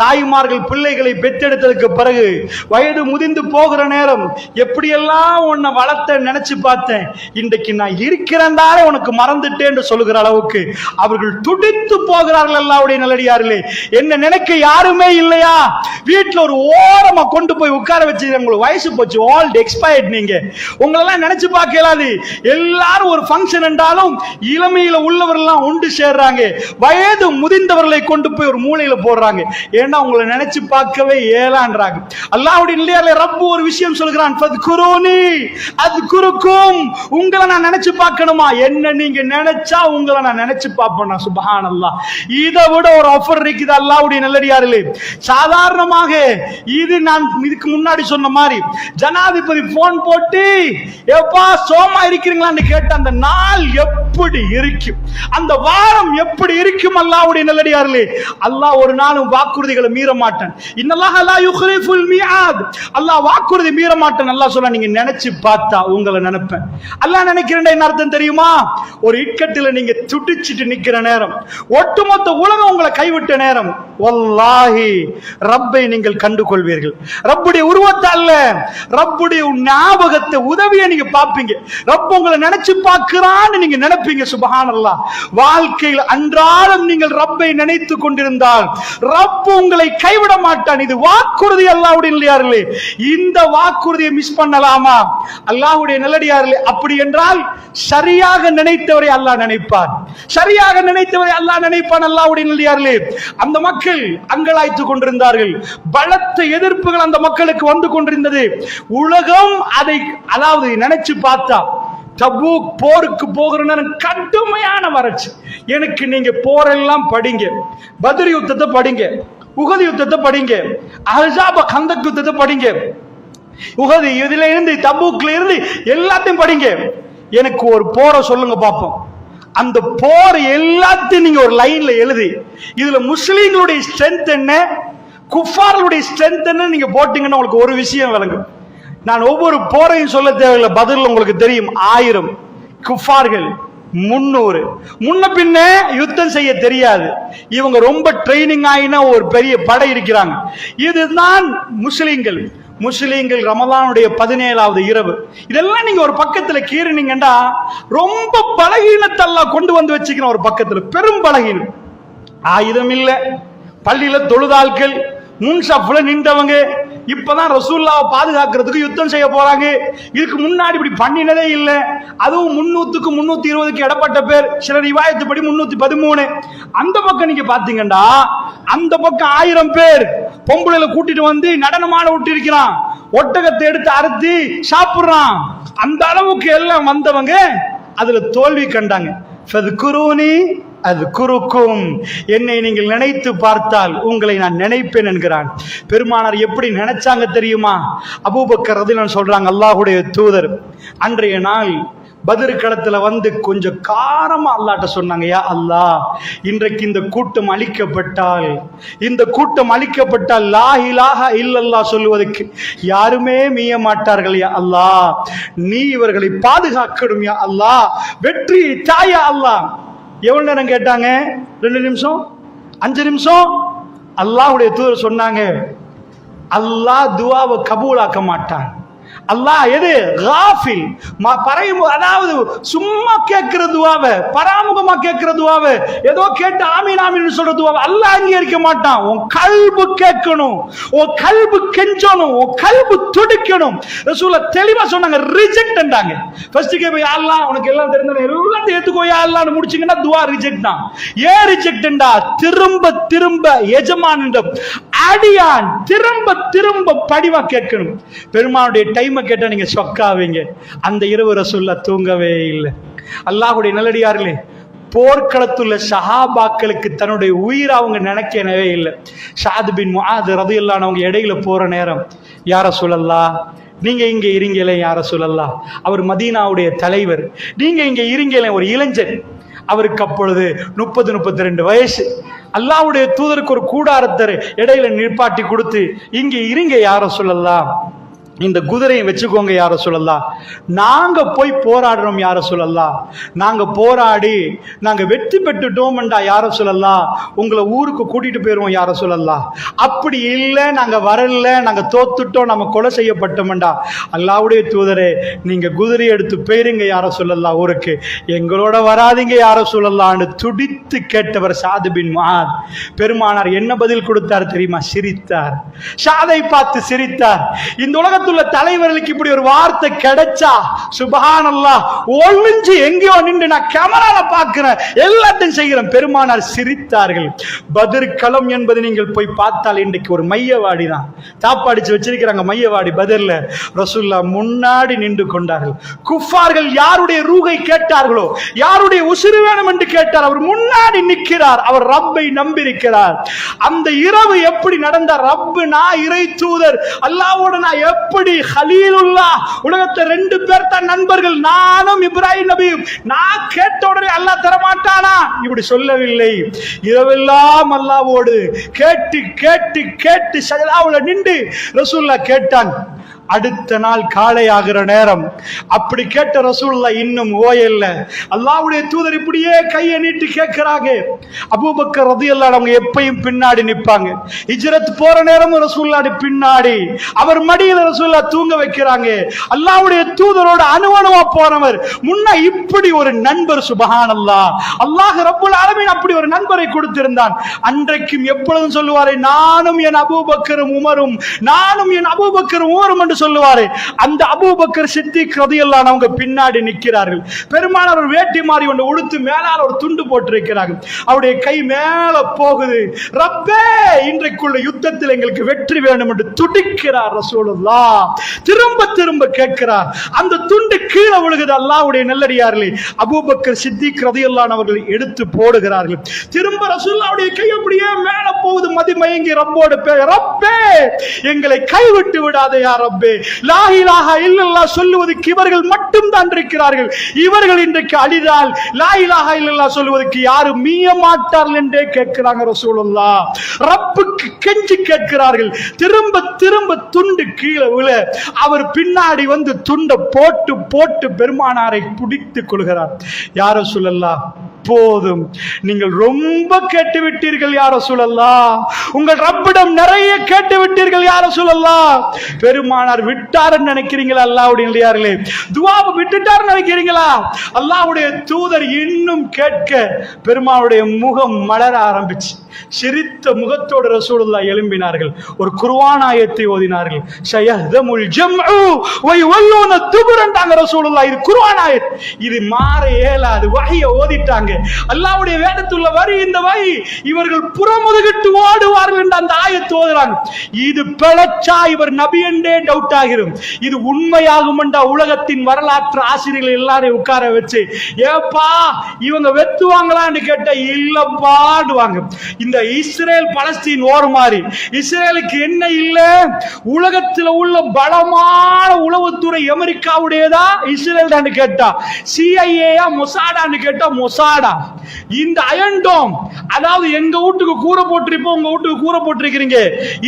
தாய்மார்கள் பிள்ளைகளை பெற்றெடுத்ததுக்கு பிறகு வயது முதிர்ந்து போகிற நேரம் எப்படியெல்லாம் உன்னை வளர்த்த நினைச்சு பார்த்தேன், இன்றைக்கு நான் இருக்கிறேன் தானே உனக்கு மறந்துட்டேன் என்று சொல்லுகிற அளவுக்கு அவர்கள் துடித்து போகிறார்கள். அல்லாஹ்வுடைய நல்லடியார்களே, என்ன நினைக்க யாருமே இல்லையா? வீட்டில் ஒரு ஓரமா கொண்டு போய் உட்கார வச்சு, உங்களுக்கு வயசு போச்சு, ஆல்ட் எக்ஸ்பயர்ட், நீங்க உங்களெல்லாம் நினைச்சு பார்க்க இயலாது. எல்லாரும் ஒரு ஃபங்க்ஷன் என்றாலும் இளமையில உள்ளவர்கள் ஒன்று சேர்றாங்க, வயது முதிர்ந்தவர்களை கொண்டு போய் ஒரு மூலையில போடுறாங்க. ஏன்னா உங்களை நினைச்சு பார்க்கவே இயலான்றாங்க. அல்லாஹ்வுடைய நல்லடியார்களே, ரப்பு ஒரு விஷயம் சொல்கிறான், ஃபத்குரூனி அத்குருக்கும், உங்களை நான் நினைச்சு பார்க்கணுமா? என்ன நீங்க நினைச்சா உங்களை நான் நினைச்சு பார்ப்பேன். சுப்ஹானல்லாஹ். இதை விட ஒரு ஆஃபர் இருக்குது அல்லாஹ்வுடைய நல்லடியார்களே. சாதாரணமாக இது நான் இதுக்கு முன்னாடி சொன்ன மாதிரி ஜனாதிபதி போன் போட்டு எப்பா சோமா இருக்கிறீங்களான்னு கேட்ட அந்த நாள் எப்படி இருக்கும், அந்த வாரம் எப்படி இருக்கும்? அல்லாஹ்வுடைய நல்லடியார்களே, அல்லாஹ் ஒரு நாளும் வாக்குறுதிகளை மீற மாட்டான். இன்னல்லாஹ லா யுக்லிஃபுல் மிஆத், அல்லாஹ் வாக்குறுதி மீற மாட்டான். அல்லாஹ் சொல்ல, நீங்க நினைச்சு பார்த்தா உங்களை நினைப்பேன். அல்லாஹ் நினைக்கிறேன் என்ன அர்த்தம் தெரியுமா? ஒரு இக்கட்டில நீங்க துடிச்சிட்டு நிக்கிற நேரம், ஒட்டுமொத்த உலகம் உங்களை கைவிட்ட நேரம், வல்லாஹி ரப்பை நீங்கள் கண்டுகொள்வீர்கள். ரப்புடைய உருவத்தை அல்ல, ரப்புடைய ஞாபகத்தை, உதவியை நீங்க பார்ப்பீங்க. ரப்பு உங்களை நினைச்சு பார்க்கிறான்னு நீங்க நினைப்பீங்க. சுப்ஹானல்லாஹ். வாழ்க்கையில் அன்றாடம் நீங்கள் ரப்பை நினைத்து கொண்டிருந்தால் ரப்பு உங்களை கைவிட மாட்டான். இது வாக்குறுதி அல்லாஹ்வுடைய நல்லடியார்களே. இந்த வாக்குறுதியை மிஸ் பண்ணலாமா? அல்லாஹ்வுடைய நல்லடியார்களே, அப்படி என்றால் சரியாக நினைத்தவரை அல்லாஹ் நினைப்பான், சரியாக நினைத்தவரை அல்லாஹ் நினைப்பான். அல்லாஹ்வுடைய நல்லடியார்களே, அந்த மக்கள் அங்கலாய்த்து கொண்டிருந்தார்கள். பலத்த எதிர்ப்புகள் அந்த மக்களுக்கு வந்து கொண்டிருந்தது. உலகம் அதை அதாவது நினைச்சு பார்த்தா, தபூக் போருக்கு போகிற நேரம் கடுமையான வறட்சி. எனக்கு நீங்க போரெல்லாம் படிங்க, பத்ர் யுத்தத்தை படிங்க, உஹது யுத்தத்தை படிங்க, அஹ்ஸாப் கந்தக் யுத்தத்தை படிங்க, உஹது இதுல இருந்து தபூக்ல இருந்து எல்லாத்தையும் படிங்க. எனக்கு ஒரு போரை சொல்லுங்க பாப்போம். அந்த போர் எல்லாத்தையும் நீங்க ஒரு லைன்ல எழுதி, இதுல முஸ்லிம்களுடைய ஸ்ட்ரென்த் என்ன, குஃபார்களுடைய ஸ்ட்ரென்த் என்ன நீங்க போட்டீங்கன்னா உங்களுக்கு ஒரு விஷயம் விளங்கும். நான் ஒவ்வொரு போரையும் சொல்ல தேவையில்லை, பதில் உங்களுக்கு தெரியும். 1000 குஃபார்கள், 300 முன்ன பின்ன யுத்தம் செய்ய தெரியாது. இவங்க ரொம்ப ட்ரைனிங் ஆயின ஒரு பெரிய படை இருக்கிறாங்க. இதுதான் முஸ்லிம்கள். முஸ்லிம்கள் ரமலானுடைய 17வது இரவு, இதெல்லாம் நீங்க ஒரு பக்கத்துல கீறினீங்கன்னா ரொம்ப பலகீனத்தை எல்லாம் கொண்டு வந்து வச்சுக்கிற ஒரு பக்கத்துல பெரும் பலகீனம். ஆயுதம் இல்ல, பள்ளியில தொழுதாள்கள், முன்சப்ல நின்றவங்க, இப்பதான் ரசூலுல்லாஹ்வை பாதுகாக்கிறதுக்கு யுத்தம் செய்ய போறாங்க. இதுக்கு முன்னாடி இப்படி பண்ணினதே இல்லை. அதுவும் 300க்கு 320க்கு இடப்பட்ட பேர், சில ரிவாயத்து படி 313. அந்த பக்கம் நீங்க பாத்தீங்கன்னா அந்த பக்கம் 1000 பேர் பொம்பளையில கூட்டிட்டு வந்து நடனமான விட்டு இருக்கிறான், ஒட்டகத்தை எடுத்து அறுத்து சாப்பிடுறான். அந்த அளவுக்கு எல்லாம் வந்தவங்க அதுல தோல்வி கண்டாங்க. ஃபத்குரூனி அத்குருக்கும், என்னை நீங்கள் நினைத்து பார்த்தால் உங்களை நான் நினைப்பேன் என்கிறான். பெருமானார் எப்படி நினைச்சாங்க தெரியுமா? அபூபக்கர் ரலியல்லாஹு சொல்றாங்க, அல்லாஹ்வுடைய தூதர் அன்றைய நாள் பத்ர் களத்துல வந்து கொஞ்சம் காரமா அல்லாஹ்ட்ட சொன்னாங்க, யா அல்லாஹ், இன்றைக்கு இந்த கூட்டம் அழிக்கப்பட்டால், இந்த கூட்டம் அழிக்கப்பட்டால் லா இலாஹா இல்லல்லாஹ் சொல்லுவதற்கு யாருமே மீய மாட்டார்கள். யா அல்லாஹ், நீ இவர்களை பாதுகாக்கணும். யா அல்லாஹ், வெற்றி தாயா அல்லாஹ். எவ்வளவு நேரம் கேட்டாங்க? 2 நிமிஷம், 5 நிமிஷம். அல்லாஹ்வுடைய தூதர் சொன்னாங்க, அல்லாஹ் துஆவை கபூலாக்க மாட்டான். அல்லாஹ் எது காஃபில், அதாவது சும்மா கேட்கிற துஆவை, பராமுகமா கேட்கிற துஆவை, ஏதோ கேட்டு ஆமீன் ஆமீன் சொல்ற துஆவை அல்லாஹ் அங்கீகரிக்க மாட்டான். உன் கல்பு கேட்கணும், உன் கல்பு கெஞ்சணும், உன் கல்பு துடிக்கணும். ரசூலுல்லாஹ் தெளிவா சொன்னாங்க, ரிஜெக்ட் என்றாங்க. ஃபர்ஸ்ட் கேப்ப, யா அல்லாஹ் உனக்கு எல்லாம் தெரிஞ்சது எல்லாத்தையும் ஏத்துக்கோ யா அல்லாஹ்னு முடிச்சீங்கன்னா துஆ ரிஜெக்ட் தான். ஏன் ரிஜெக்ட் என்றா, திரும்ப திரும்ப எஜமான் அடியான் திரும்ப திரும்ப படிவா கேட்கணும். பெருமானுடைய டைம் கேட்டா நீங்க சொக்காவீங்க. அந்த இரவு ரசூலுல்லாஹ் தூங்கவே இல்லை. அல்லாஹ்வுடைய நல்லடியார்களே, போர்க்களத்துள்ள சஹாபாக்களுக்கு தன்னுடைய உயிரை அவங்க நினைக்கவே இல்லை. ஸஅத் பின் முஆத் ரலியல்லாஹு அன்ஹு அவங்க இடையில போற நேரம், யா ரசூலல்லாஹ் நீங்க இங்க இருங்களே, யா ரசூலல்லாஹ், அவர் மதீனாவுடைய தலைவர், நீங்க இங்க இருங்களே, ஒரு இளைஞர், அவருக்கு அப்பொழுது 30-32 வயசு. அல்லாஹ்வுடைய தூதருக்கு ஒரு கூடாரத்தை இடையில நிற்பாட்டி கொடுத்து, இங்க இருங்க யார சொல்லலாம், இந்த குதிரையை வச்சுக்கோங்க யார சொல்லலாம், நாங்க போய் போராடுறோம் யார சொல்லலாம், நாங்க போராடி நாங்க வெற்றி பெற்றுட்டோம்டா யார சொல்லலாம், உங்களை ஊருக்கு கூட்டிட்டு போயிருவோம் யார சொல்லலாம். அப்படி இல்லை நாங்க வரல, நாங்க தோத்துட்டோம், நம்ம கொலை செய்யப்பட்டோம்டா, அல்லாஹ்வுடைய தூதரே நீங்க குதிரை எடுத்து போயிருங்க யார சொல்லலாம் ஊருக்கு, எங்களோட வராதிங்க யார சொல்லலாம்னு துடித்து கேட்டவர் சாது பின் முஆத். பெருமானார் என்ன பதில் கொடுத்தார் தெரியுமா? சிரித்தார். சாதை பார்த்து சிரித்தார். இந்த உலக தலைவர்களுக்கு இப்படி ஒரு வார்த்தை கிடைச்சா சுப்ஹானல்லாஹ், ஒளிஞ்சு எங்கேயோ நின்று நான் கேமரால பார்க்கிறேன், எல்லாத்தையும் செய்கிறேன். பெருமானார் சிரித்தார்கள். பத்ர் களம் என்பது நீங்கள் போய் பார்த்தால் இன்றைக்கு ஒரு மையவாடி தான், தாப்பாடிச்சு வச்சிருக்கிறாங்க மையவாடி. பத்ர்ல ரசூலுல்லாஹ் முன்னாடி நின்று கொண்டார்கள். குஃபார்கள் யாருடைய ரூகை கேட்டார்களோ, யாருடைய உசிறு வேணும் என்று கேட்டார், அவர் முன்னாடி நிற்கிறார். அவர் ரப்பை நம்பியிருக்கிறார். அந்த இரவு எப்படி நடந்தார்? ரப்பு நான் இறை தூதர், அல்லாஹ்வோட நான் எப்படி ஹலீலுல்லாஹ், உலகத்துல 2 பேர் தான் நண்பர்கள், நானும் இப்ராஹிம் நபியும், நான் கேட்ட உடனே அல்லாஹ் தரமாட்டானா இப்படி சொல்லவில்லை. இரவெல்லாம் அல்லாஹ்வோடு கேட்டு கேட்டு கேட்டு சஜதாவுல நின்று ரசூலுல்லாஹ் கேட்டான். அடுத்த நாள் காலை ஆகிற நேரம் அப்படி கேட்ட ரசூலுல்லாஹ் இன்னும் ஓயல்ல. அல்லாஹ்வுடைய தூதர் இப்படியே கையை நீட்டி கேட்கிறாங்க. அபூபக்கர் ரலியல்லாஹு அன்ஹு அவங்க எப்பயும் பின்னாடி நிப்பாங்க. ஹிஜ்ரத் போற நேரம் ரசூலுல்லாஹ் பின்னாடி, அவர் மடியில ரசூலுல்லாஹ் தூங்க வைக்கிறாங்க. அல்லாஹ்வுடைய தூதரோட அணுவணுவா போனவர் முன்ன இப்படி ஒரு நண்பர். சுப்ஹானல்லாஹ், அல்லாஹ் ரப்புல் ஆலமீன் அப்படி ஒரு நண்பரை கொடுத்திருந்தான். அன்றைக்கும் எப்பொழுதும் சொல்லுவாரே, நானும் என் அபூபக்கரும் உமரும், நானும் என் அபூபக்கரும் உமரும் என்று சொல்லுவாரு. அந்த அபூபக்கர் சித்திக் ரலியல்லாஹு அன்ஹு அவங்க பின்னாடி நிற்கிறார்கள். பெருமானார் ஒரு வேட்டி மாறி ஒன்று உடுத்து மேலால ஒரு துண்டு போட்டு இருக்கிறார்கள். அவருடைய கை மேல போகுது. ரப்பே இன்றைக்குள்ள யுத்தத்தில் எங்களுக்கு வெற்றி வேணும் என்று துடிக்கிறார் ரசூலுல்லாஹ். திரும்ப திரும்ப கேட்கிறார். அந்த துண்டு கீழே விழுகுது. அல்லாஹ்வுடைய நல்லடியார்களே, அபூபக்கர் சித்திக் ரலியல்லாஹு அன்ஹு அவர்கள் எடுத்து போடுகிறார்கள். திரும்ப ரசூலுல்லாஹ்வுடைய கை அப்படியே மேல போகுது. மதிமயங்கி ரப்போடு ரப்பே எங்களை கைவிட்டு விடாதே யா ரப்பே, லா இலாஹா இல்லல்லாஹ் சொல்லுவதற்கு இவர்கள் மட்டும் தான் இருக்கிறார்கள், இவர்கள் இன்றைக்கு அழிதால் லா இலாஹா இல்லல்லாஹ் சொல்லுவதற்கு யாரும் மீய மாட்டார்கள் என்றே கேட்கிறாங்க ரசூலுல்லாஹ். ரப்புக்கு கெஞ்சி கேட்கிறார்கள். திரும்ப திரும்ப துண்டு கீழே விழ அவர் பின்னாடி வந்து துண்டை போட்டு போட்டு பெருமானாரை பிடித்துக் கொள்கிறார். யார் ரசூலுல்லாஹ், போதும், நீங்கள் ரொம்ப கேட்டு விட்டீர்கள் யா ரசூலல்லாஹ், உங்கள் ரப்பிடம் நிறைய கேட்டு விட்டீர்கள் யா ரசூலல்லாஹ். பெருமானார் விட்டாருன்னு நினைக்கிறீங்களா? அல்லாஹ்வுடைய நல்லடியார்களே, துஆவை விட்டுட்டாருன்னு நினைக்கிறீங்களா? அல்லாஹ்வுடைய தூதர் இன்னும் கேட்க பெருமானுடைய முகம் மலர ஆரம்பிச்சு. சிரித்த முகத்தோடு ரசூலுல்லாஹ் எழும்பினார்கள். ஒரு குர்ஆன் ஆயத்தை ஓதினார்கள். ஷயஹ்தமுல் ஜம்உ வ யவல்லூன துபுரன்டாங்க ரசூலுல்லாஹ். இது குர்ஆன் ஆயத், இது மாற இயலாது. வஹிய ஓதிட்டாங்க. அல்லாஹ்வுடைய வேதத்துள்ள வரி இந்த வரி. இவர்கள் புறமுதுகிட்டு ஓடுவார்கள் என்று அந்த ஆயத்தை ஓதுறாங்க. இது பிழைச்சா இவர் நபி என்றே டவுட் ஆகிரும். இது உண்மையாகும் என்றா உலகத்தின் வரலாற்று ஆசிரியர்கள் எல்லாரையும் உட்கார வச்சு, ஏப்பா இவங்க வெத்துவாங்களான்னு கேட்ட இல்லப்பாடுவாங்க. இந்த இஸ்ரேல் பலஸ்தீன் ஓர் மாதிரி, இஸ்ரேலுக்கு என்ன இல்ல, உலகத்தில் உள்ள பலமான உளவுத்துறை அமெரிக்காவுடையதா இஸ்ரேல் தான் கேட்டா, சிஐஏயா மொசாடான்னு கேட்டா மொசாடா. இந்த அயன்டோம், அதாவது எங்க வீட்டுக்கு கூரை போட்டிருப்போம், உங்க வீட்டுக்கு கூரை போட்டிருக்கிறீங்க,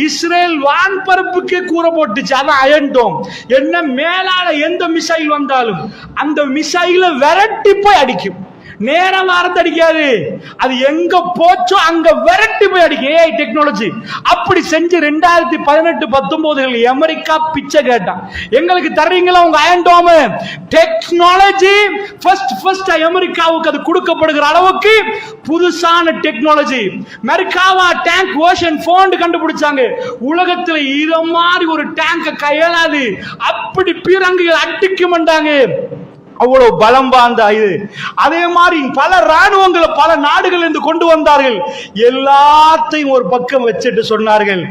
இஸ்ரேல் வான்பரப்புக்கே கூரை போட்டுச்சு, அதான் அயன்டோம். என்ன மேலால எந்த மிசைல் வந்தாலும் அந்த மிசைல விரட்டி போய் அடிக்கும். நேரம் வாரத்தை அடிக்காது, அது எங்க போச்சோ அங்க விரட்டி போய் அடிக்கும். ஏஐ டெக்னாலஜி அப்படி செஞ்சு 2018-19 அமெரிக்கா பிச்சை கேட்டான், எங்களுக்கு தர்றீங்களா உங்க அயன்டோம் டெக்னாலஜி? ஃபர்ஸ்ட் அமெரிக்காவுக்கு அது கொடுக்கப்படுகிற அளவுக்கு புதுசான technology. Merkava tank ocean phone கண்டுபிடிச்சாங்க. உலகத்துல இத மாதிரி ஒரு டேங்க் கையலாது, அப்படி பீரங்கிகள் அடிக்கும்ண்டாங்க. அவ்வளவு பலம் வாய்ந்த இது. அதே மாதிரி பல ராணுவங்களை பல நாடுகள் இருந்து கொண்டு வந்தார்கள். எல்லாத்தையும் ஒரு பக்கம் வச்சுட்டு சொன்னார்கள்,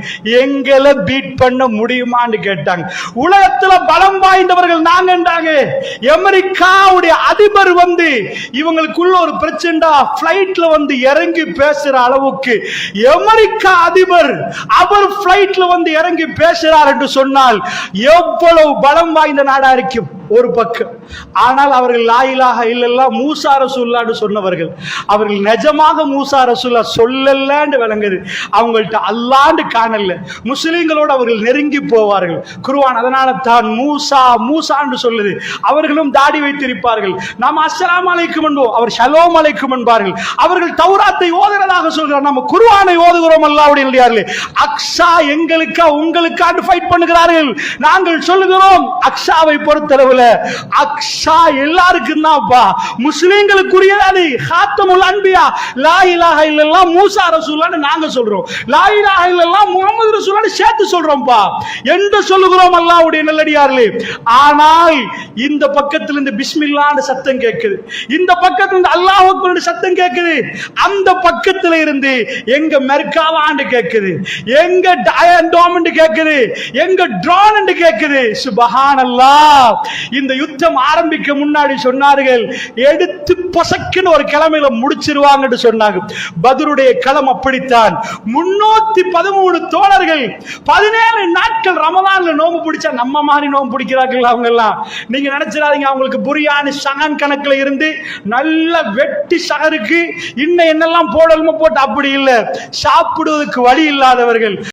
எங்களை பீட் பண்ண முடியுமான்னு கேட்டாங்க. உலகத்துல பலம் வாய்ந்தவர்கள் நாங்கன்றாங்க. அமெரிக்காவுடைய அதிபர் வந்து இவங்களுக்குள்ள ஒரு பிரச்சனை, பிளைட்ல வந்து இறங்கி பேசுற அளவுக்கு அமெரிக்கா அதிபர் அவர் பிளைட்ல வந்து இறங்கி பேசுறார் என்று சொன்னால் எவ்வளவு பலம் வாய்ந்த நாடா இருக்கும் ஒரு பக்கம். ஆனால் அவர்கள் லா இலாஹ இல்லல்லாஹ் மூசா ரசூலுல்லாஹ்னு சொன்னவர்கள். அவர்கள் நிஜமாக மூசா ரசூலுல்லாஹ் சொல்லலன்னு விளங்குது. அவங்கள்ட்ட அல்லாஹ்னு காணல. முஸ்லிம்களோடு அவர்கள் நெருங்கி போவார்கள். குர்ஆன் அதனால தான் மூசா மூசான்னு சொல்லுது. அவர்களும் தாடி வைத்திருப்பார்கள். நாம் அஸ்ஸலாமு அலைக்கும் என்போம், அவர் ஷலோம் அலைக்கும் என்பார்கள். அவர்கள் தௌராத்தை ஓதுறதாக சொல்கிறார், நம்ம குர்ஆனை ஓதுகிறோம். அல்லாஹ்வுடைய நல்லடியார்களே, அக்ஸா எங்களுக்கா உங்களுக்காண்டு ஃபைட் பண்ணுகிறார்கள். நாங்கள் சொல்லுகிறோம் அக்ஸாவை பொறுத்தளவுல அக்ஸா எல்லாருக்கும் தான்ப்பா, முஸ்லிம்களுக்குரியது. ஹாத்தமுல் அன்பியா லா இலாஹ இல்லல்லாஹ் மூசா ரசூலுல்லாஹ்னு நாங்க சொல்றோம், லா இலாஹ இல்லல்லாஹ் முஹம்மது ரசூலுல்லாஹ்னு சேர்த்து சொல்றோம்ப்பா என்று சொல்லுகிறோம் அல்லாஹ்வுடைய நல்லடியார்களே. ஆனால் இந்த பக்கத்துல இருந்து பிஸ்மில்லாஹ்னு சத்தம் கேட்குது, இந்த பக்கத்துல இருந்து அல்லாஹ் அக்பர் சத்தம் கேட்குது, அந்த பக்கத்துல இருந்து எங்க மெர்காவான்னு கேட்குது, எங்க டயண்டோம் கேட்குது, எங்க ட்ரோன் கேட்குது. சுப்ஹானல்லாஹ். இந்த யுத்தம் ஆரம்பிக்க முன்னாடி சொன்னார்கள், எடுத்து பொசக்குன்னு ஒரு கிழமையில முடிச்சிருவாங்கன்னு சொன்னாங்க. பத்ருடைய களம் அப்படித்தான். 313 தோழர்கள் 17 நாட்கள் ரமலான்ல நோம்பு பிடிச்சா நம்ம மாதிரி நோம்பு பிடிக்கிறார்கள் அவங்க எல்லாம். நீங்க நினைச்சிடாதீங்க அவங்களுக்கு புரியாணி சகன் கணக்குல இருந்து நல்ல வெட்டி சகருக்கு இன்னும் என்னெல்லாம் போடலுமோ போட்டு, அப்படி இல்லை. சாப்பிடுவதற்கு வழி இல்லாதவர்கள்.